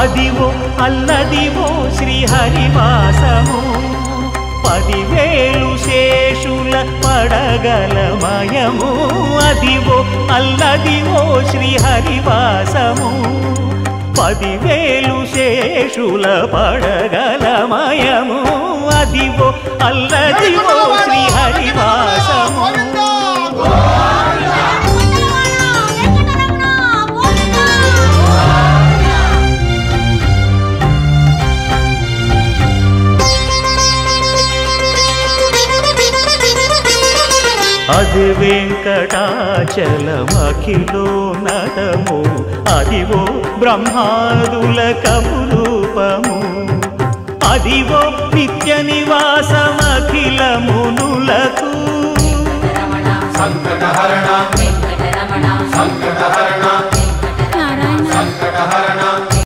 అదివో అల్లదివో శ్రీహరివాసము 10,000 శేషుల పడగలమయము అదివో అల్లదివో శ్రీహరివాసము 10,000 శేషుల పడగలమయము అదివో అల్లదివో శ్రీహరివాసము అది వెంకటాచలమఖిలో నటము అదివో బ్రహ్మాదుల కమురూపము అదివో నిత్య నివాసమఖిల మునులకు సంకటహరణ సంకటహరణ